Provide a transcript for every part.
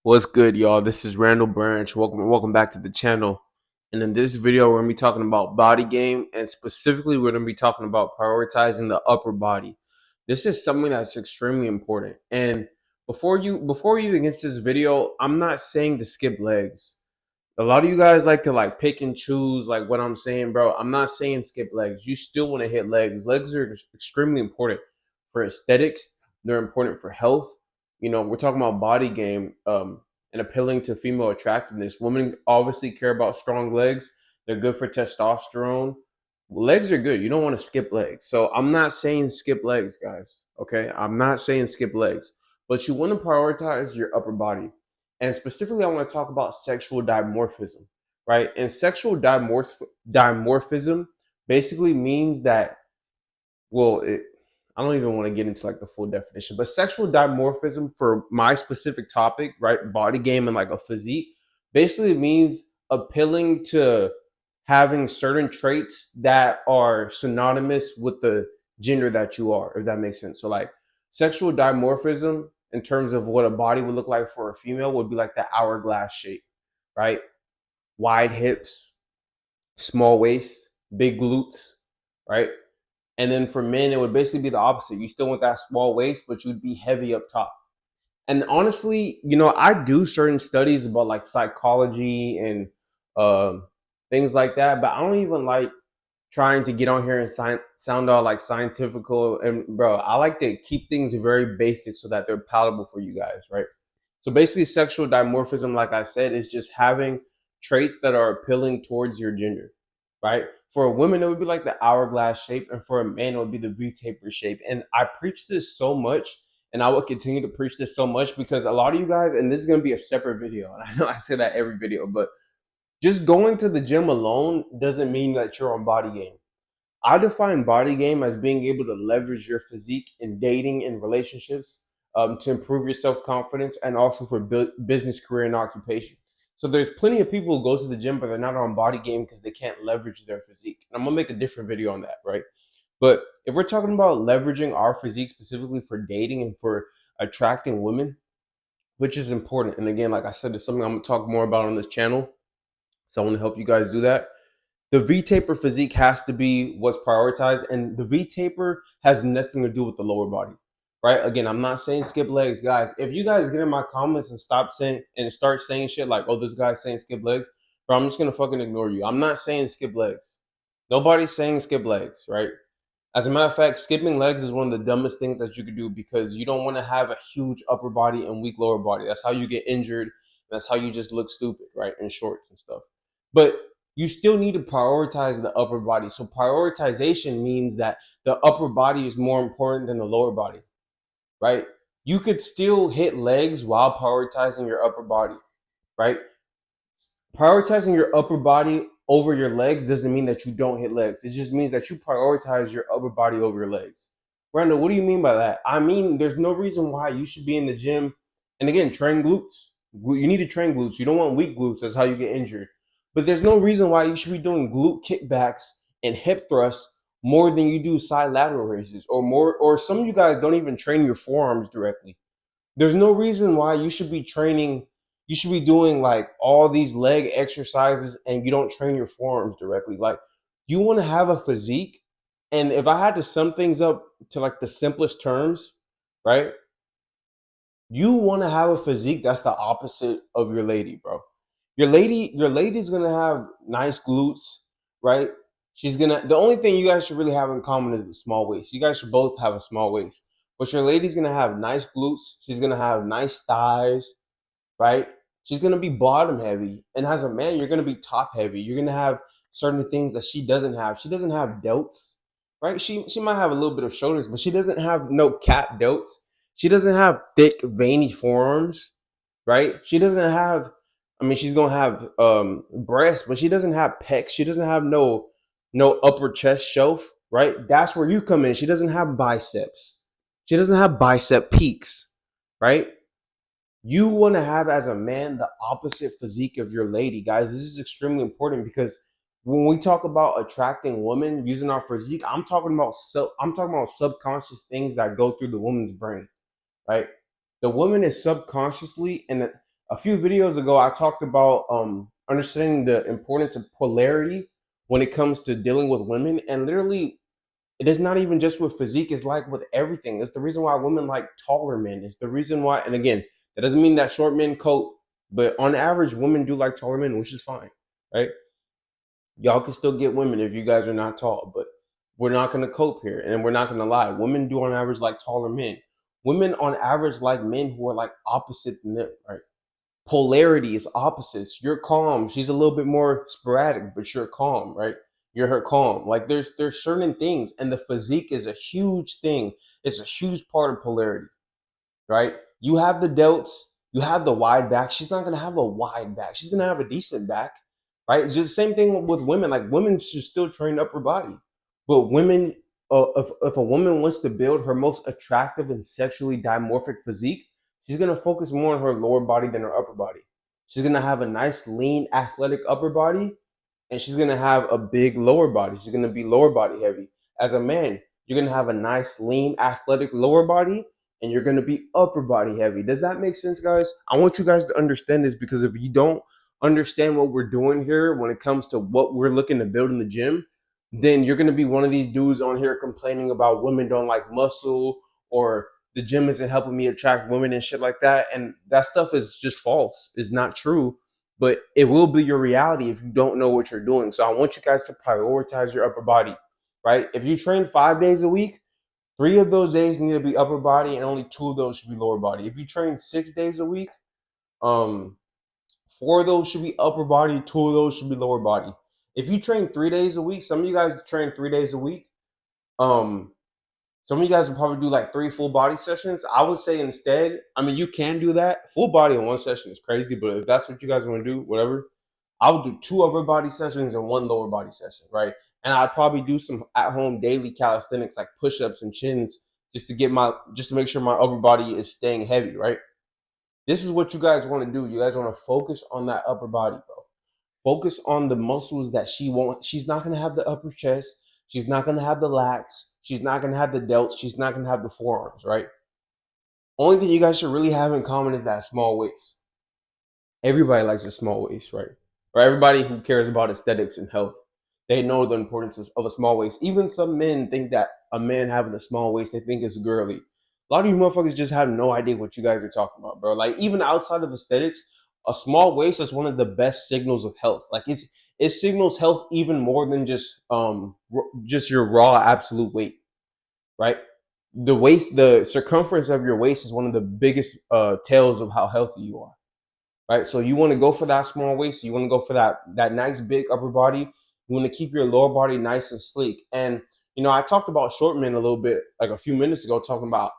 What's good, y'all? This is Randall Branch. Welcome back to the channel. And in this video, we're gonna be talking about body game, and specifically, we're gonna be talking about prioritizing the upper body. This is something that's extremely important. And before you even get to this video, I'm not saying to skip legs. A lot of you guys like to pick and choose what I'm saying, bro. I'm not saying skip legs. You still want to hit legs. Legs are extremely important for aesthetics. They're important for health. We're talking about body game, and appealing to female attractiveness. Women obviously care about strong legs. They're good for testosterone. Legs are good. You don't want to skip legs. So I'm not saying skip legs, guys. Okay, I'm not saying skip legs, but you want to prioritize your upper body. And specifically, I want to talk about sexual dimorphism, right? And sexual dimorphism basically means that, well, I don't even want to get into the full definition, but sexual dimorphism for my specific topic, right? Body game and a physique, basically means appealing to having certain traits that are synonymous with the gender that you are, if that makes sense. So, sexual dimorphism in terms of what a body would look like for a female would be like the hourglass shape, right? Wide hips, small waist, big glutes, right? And then for men, it would basically be the opposite. You still want that small waist, but you'd be heavy up top. And honestly, I do certain studies about psychology and uh, things like that, but I don't even like trying to get on here and sound all scientifical. And bro, I like to keep things very basic so that they're palatable for you guys, right? So basically, sexual dimorphism, like I said, is just having traits that are appealing towards your gender, right? For a woman, it would be like the hourglass shape, and for a man, it would be the V taper shape. And I preach this so much, and I will continue to preach this so much because a lot of you guys, and this is going to be a separate video, and I know I say that every video, but just going to the gym alone doesn't mean that you're on body game. I define body game as being able to leverage your physique in dating and relationships, to improve your self confidence and also for business, career, and occupation. So there's plenty of people who go to the gym, but they're not on body game because they can't leverage their physique. And I'm gonna make a different video on that, right? But if we're talking about leveraging our physique specifically for dating and for attracting women, which is important, and again, like I said, it's something I'm gonna talk more about on this channel. So I want to help you guys do that. The V taper physique has to be what's prioritized, and the V taper has nothing to do with the lower body, right? Again, I'm not saying skip legs, guys. If you guys get in my comments and start saying shit like, "Oh, this guy's saying skip legs," bro, I'm just gonna fucking ignore you. I'm not saying skip legs. Nobody's saying skip legs, right? As a matter of fact, skipping legs is one of the dumbest things that you could do because you don't want to have a huge upper body and weak lower body. That's how you get injured. That's how you just look stupid, right? In shorts and stuff. But you still need to prioritize the upper body. So prioritization means that the upper body is more important than the lower body, right? You could still hit legs while prioritizing your upper body, right? Prioritizing your upper body over your legs doesn't mean that you don't hit legs. It just means that you prioritize your upper body over your legs. Randall, what do you mean by that? I mean, there's no reason why you should be in the gym and again train glutes. You need to train glutes. You don't want weak glutes. That's how you get injured. But there's no reason why you should be doing glute kickbacks and hip thrusts more than you do side lateral raises, or more. Or some of you guys don't even train your forearms directly. There's no reason why you should be doing all these leg exercises and you don't train your forearms directly. Like, you want to have a physique. And if I had to sum things up to the simplest terms, right? You want to have a physique that's the opposite of your lady, bro. Your lady's gonna have nice glutes, right? The only thing you guys should really have in common is the small waist. You guys should both have a small waist. But your lady's gonna have nice glutes. She's gonna have nice thighs, right? She's gonna be bottom heavy. And as a man, you're gonna be top heavy. You're gonna have certain things that she doesn't have. She doesn't have delts, right? She might have a little bit of shoulders, but she doesn't have no cap delts. She doesn't have thick, veiny forearms, right? She doesn't have. I mean, she's gonna have breasts, but she doesn't have pecs. She doesn't have no upper chest shelf, right? That's where you come in. She doesn't have biceps. She doesn't have bicep peaks, right? You want to have as a man the opposite physique of your lady, guys. This is extremely important because when we talk about attracting women using our physique, I'm talking about subconscious things that go through the woman's brain, right? The woman is subconsciously and A few videos ago, I talked about understanding the importance of polarity when it comes to dealing with women, and literally, it is not even just with physique. It's like with everything. It's the reason why women like taller men. It's the reason why, and again, that doesn't mean that short men cope, but on average, women do like taller men, which is fine, right? Y'all can still get women if you guys are not tall, but we're not going to cope here, and we're not going to lie. Women do on average like taller men. Women on average like men who are like opposite than them, right? Polarity is opposites. You're calm. She's a little bit more sporadic, but you're calm, right? You're her calm. Like there's certain things, and the physique is a huge thing. It's a huge part of polarity, right? You have the delts, you have the wide back. She's not gonna have a wide back. She's gonna have a decent back, right? Just the same thing with women. Like women should still train upper body, but women, if a woman wants to build her most attractive and sexually dimorphic physique, she's gonna focus more on her lower body than her upper body. She's gonna have a nice, lean, athletic upper body, and she's gonna have a big lower body. She's gonna be lower body heavy. As a man, you're gonna have a nice, lean, athletic lower body, and you're gonna be upper body heavy. Does that make sense, guys? I want you guys to understand this, because if you don't understand what we're doing here when it comes to what we're looking to build in the gym, then you're gonna be one of these dudes on here complaining about women don't like muscle, or the gym isn't helping me attract women and shit like that. And that stuff is just false. It's not true, but it will be your reality if you don't know what you're doing. So I want you guys to prioritize your upper body, right? If you train 5 days a week, 3 of those days need to be upper body, and only 2 of those should be lower body. If you train 6 days a week, um, 4 of those should be upper body, 2 of those should be lower body. If you train 3 days a week, some of you guys train 3 days a week. Um, some of you guys will probably do like 3 full body sessions. I would say instead, I mean, you can do that. Full body in one session is crazy, but if that's what you guys want to do, whatever. I would do 2 upper body sessions and 1 lower body session, right? And I'd probably do some at home daily calisthenics like push ups and chins, just to make sure my upper body is staying heavy, right? This is what you guys want to do. You guys want to focus on that upper body, bro. Focus on the muscles that she won't. She's not gonna have the upper chest. She's not gonna have the lats. She's not gonna have the delts. She's not gonna have the forearms, right? Only thing you guys should really have in common is that small waist. Everybody likes a small waist, right? Or everybody who cares about aesthetics and health, they know the importance of a small waist. Even some men think that a man having a small waist, they think it's girly. A lot of you motherfuckers just have no idea what you guys are talking about, bro. Like even outside of aesthetics, a small waist is one of the best signals of health. Like it signals health even more than just your raw absolute weight, right? The waist, the circumference of your waist is one of the biggest tells of how healthy you are, right? So you want to go for that small waist. You want to go for that nice big upper body. You want to keep your lower body nice and sleek. And I talked about short men a little bit like a few minutes ago, talking about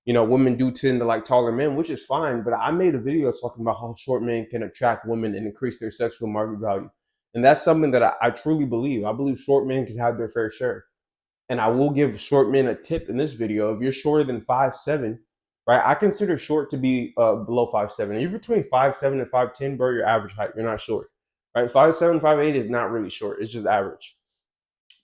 women do tend to like taller men, which is fine. But I made a video talking about how short men can attract women and increase their sexual market value. And that's something that I truly believe. I believe short men can have their fair share. And I will give short men a tip in this video. If you're shorter than 5'7", right? I consider short to be below 5'7". If you're between 5'7" and 5'10", bro, your average height. You're not short, right? 5'7", 5'8" is not really short. It's just average.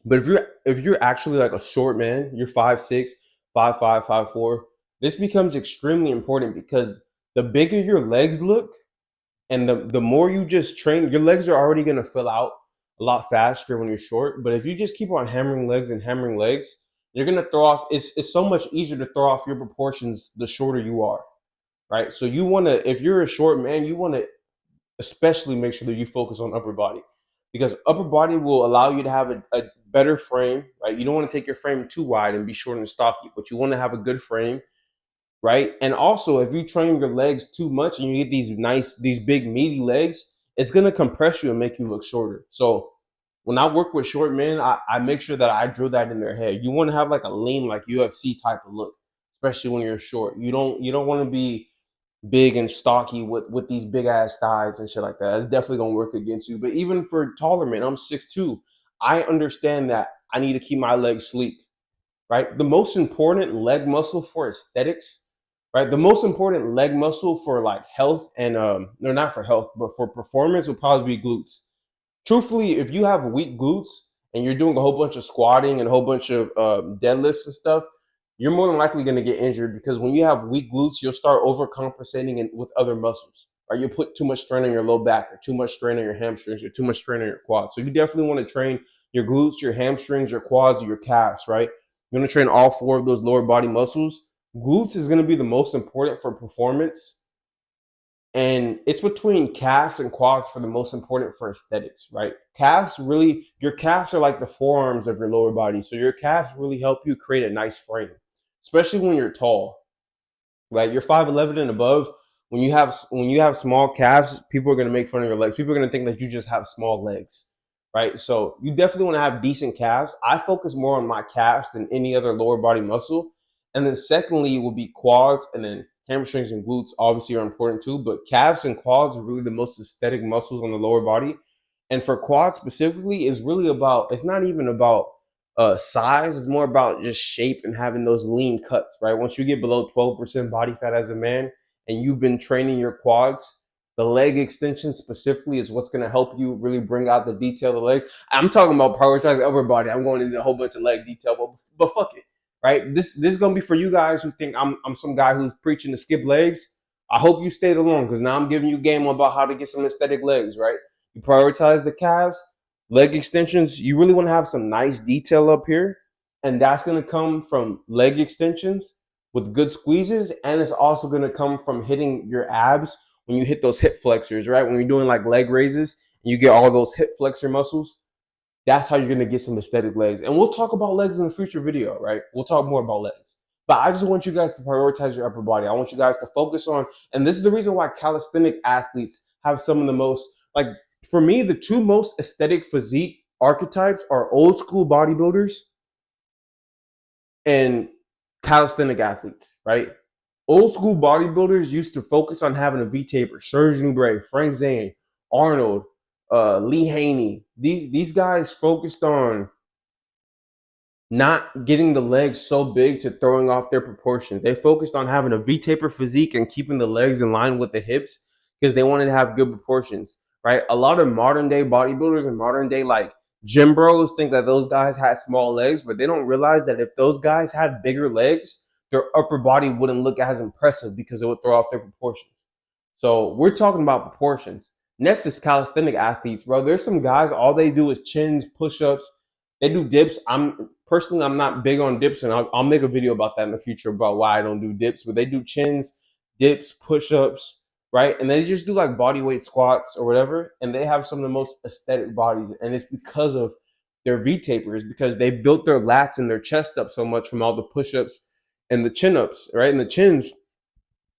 But if you're actually like a short man, you're 5'6", 5'5", 5'4", this becomes extremely important, because the bigger your legs look, and the more you just train, your legs are already going to fill out a lot faster when you're short. But if you just keep on hammering legs, you're going to throw off. It's so much easier to throw off your proportions the shorter you are, right? So you want to, if you're a short man, you want to especially make sure that you focus on upper body, because upper body will allow you to have a better frame, right? You don't want to take your frame too wide and be short and stocky, but you want to have a good frame, right? And also, if you train your legs too much and you get these big meaty legs, it's gonna compress you and make you look shorter. So when I work with short men, I make sure that I drill that in their head. You want to have like a lean, like UFC type of look, especially when you're short. You don't want to be big and stocky with these big ass thighs and shit like that. That's definitely gonna work against you. But even for taller men, I'm 6'2". I understand that I need to keep my legs sleek, right? The most important leg muscle for aesthetics, right? The most important leg muscle for like health and no, not for health, but for performance would probably be glutes. Truthfully, if you have weak glutes and you're doing a whole bunch of squatting and a whole bunch of deadlifts and stuff, you're more than likely going to get injured, because when you have weak glutes, you'll start overcompensating with other muscles. right? You put too much strain on your low back, or too much strain on your hamstrings, or too much strain on your quads. So you definitely want to train your glutes, your hamstrings, your quads, your calves, right? You want to train all four of those lower body muscles. Glutes is going to be the most important for performance, and it's between calves and quads for the most important for aesthetics, right? Calves really, your calves are like the forearms of your lower body. So your calves really help you create a nice frame, especially when you're tall, right? You're 5'11" and above. When you have small calves, people are gonna make fun of your legs. People are gonna think that you just have small legs, right? So you definitely want to have decent calves. I focus more on my calves than any other lower body muscle. And then secondly will be quads, and then hamstrings and glutes obviously are important too. But calves and quads are really the most aesthetic muscles on the lower body. And for quads specifically, is really about, it's not even about size, is more about just shape and having those lean cuts, right? Once you get below 12% body fat as a man and you've been training your quads, the leg extension specifically is what's going to help you really bring out the detail of the legs. I'm talking about prioritizing upper body. I'm going into a whole bunch of leg detail, but fuck it, right? This is going to be for you guys who think I'm some guy who's preaching to skip legs. I hope you stayed along, because now I'm giving you game about how to get some aesthetic legs, right? You prioritize the calves, leg extensions. You really want to have some nice detail up here, and that's going to come from leg extensions with good squeezes, and it's also going to come from hitting your abs when you hit those hip flexors, right? When you're doing like leg raises and you get all those hip flexor muscles, that's how you're going to get some aesthetic legs. And we'll talk about legs in a future video, right? We'll talk more about legs. But I just want you guys to prioritize your upper body. I want you guys to focus on, and this is the reason why calisthenic athletes have some of the most, like, for me, the two most aesthetic physique archetypes are old school bodybuilders and calisthenic athletes, right? Old school bodybuilders used to focus on having a V taper. Serge Nubret, Frank Zane, Arnold, Lee Haney. These guys focused on not getting the legs so big to throwing off their proportions. They focused on having a V-taper physique and keeping the legs in line with the hips because they wanted to have good proportions, right? A lot of modern day bodybuilders and modern day like gym bros think that those guys had small legs, but they don't realize that if those guys had bigger legs, their upper body wouldn't look as impressive because it would throw off their proportions. So we're talking about proportions. Next is calisthenic athletes, bro. There's some guys, all they do is chins, push-ups. They do dips. I'm not big on dips, and I'll make a video about that in the future about why I don't do dips. But they do chins, dips, push-ups, right? And they just do like body weight squats or whatever, and they have some of the most aesthetic bodies, and it's because of their V tapers, because they built their lats and their chest up so much from all the push-ups and the chin-ups, right? And the chins,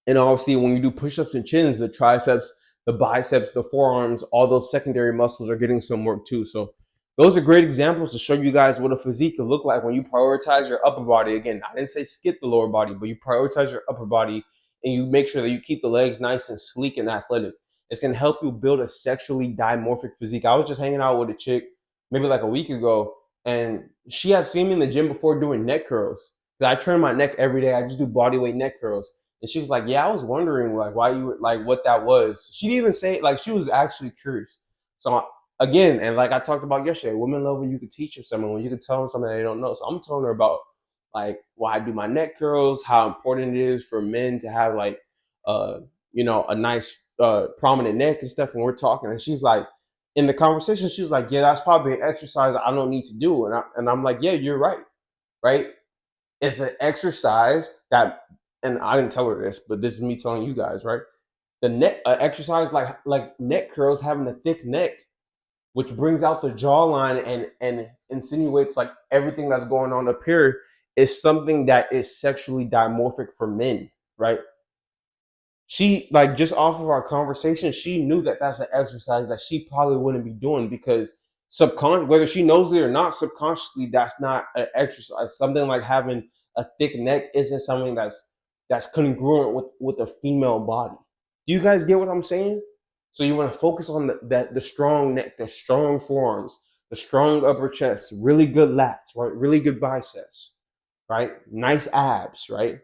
and obviously, when you do push-ups and chins, the triceps, the biceps, the forearms, all those secondary muscles are getting some work too. So those are great examples to show you guys what a physique can look like when you prioritize your upper body. Again, I didn't say skip the lower body, but you prioritize your upper body and you make sure that you keep the legs nice and sleek and athletic. It's going to help you build a sexually dimorphic physique. I was just hanging out with a chick maybe like a week ago, and she had seen me in the gym before doing neck curls. I train my neck every day. I just do body weight neck curls. And she was like, "Yeah, I was wondering like why you were like what that was." She didn't even say, like, she was actually curious. So again, and like I talked about yesterday, women love when you can teach them something, when you can tell them something they don't know. So I'm telling her about like why I do my neck curls, how important it is for men to have like uh a nice prominent neck and stuff. And we're talking, and she's like, in the conversation, she's like, "Yeah, that's probably an exercise I don't need to do." And I'm like, "Yeah, you're right, right?" It's an exercise that, and I didn't tell her this, but this is me telling you guys, right? The neck exercise, like neck curls, having a thick neck, which brings out the jawline and insinuates like everything that's going on up here, is something that is sexually dimorphic for men, right? She, like, just off of our conversation, she knew that that's an exercise that she probably wouldn't be doing because whether she knows it or not, subconsciously that's not an exercise. Something like having a thick neck isn't something that's congruent with a female body. Do you guys get what I'm saying? So you want to focus on the strong neck, the strong forearms, the strong upper chest, really good lats, right? Really good biceps, right? Nice abs, right?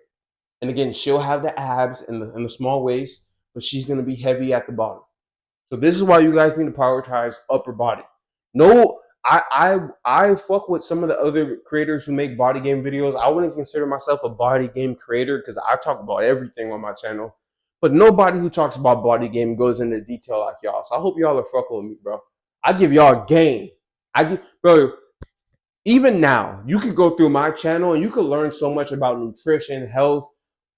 And again, she'll have the abs and the small waist, but she's going to be heavy at the bottom. So this is why you guys need to prioritize upper body. No, I fuck with some of the other creators who make body game videos. I wouldn't consider myself a body game creator because I talk about everything on my channel. But nobody who talks about body game goes into detail like y'all. So I hope y'all are fucking with me, bro. I give y'all game. Bro, even now, you could go through my channel and you could learn so much about nutrition, health,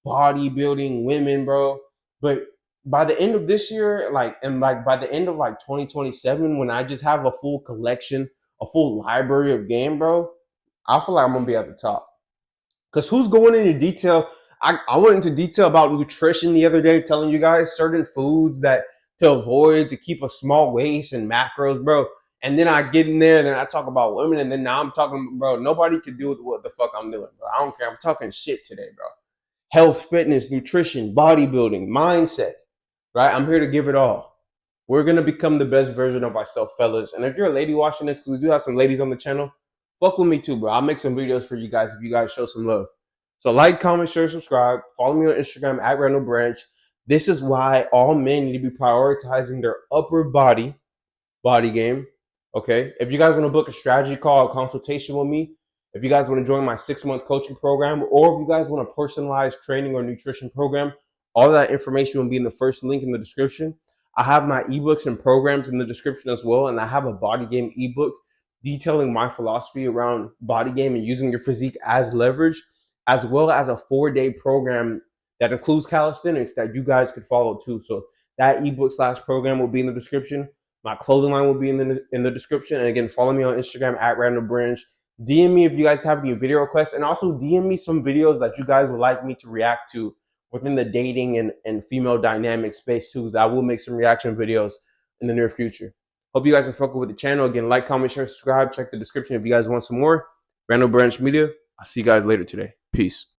bodybuilding, women, bro. But by the end of this year, like by the end of like 2027, when I just have a full collection, a full library of game, bro, I feel like I'm gonna be at the top. Because who's going into detail? I went into detail about nutrition the other day, telling you guys certain foods that to avoid to keep a small waist and macros, bro. And then I get in there, and then I talk about women, and then now I'm talking, bro. Nobody can do what the fuck I'm doing, bro. I don't care. I'm talking shit today, bro. Health, fitness, nutrition, bodybuilding, mindset, right? I'm here to give it all. We're gonna become the best version of ourselves, fellas. And if you're a lady watching this, because we do have some ladies on the channel, fuck with me too, bro. I'll make some videos for you guys if you guys show some love. So like, comment, share, subscribe. Follow me on Instagram at Randall Branch. This is why all men need to be prioritizing their upper body game. Okay. If you guys want to book a strategy call, a consultation with me, if you guys want to join my 6-month coaching program, or if you guys want a personalized training or nutrition program, all that information will be in the first link in the description. I have my ebooks and programs in the description as well. And I have a body game ebook detailing my philosophy around body game and using your physique as leverage, as well as a 4-day program that includes calisthenics that you guys could follow too. So that ebook / program will be in the description. My clothing line will be in the description. And again, follow me on Instagram at Randall Branch. DM me if you guys have any video requests, and also DM me some videos that you guys would like me to react to within the dating and female dynamic space too, because I will make some reaction videos in the near future. Hope you guys are fucking with the channel. Again, like, comment, share, subscribe. Check the description if you guys want some more. Randall Branch Media. I'll see you guys later today. Peace.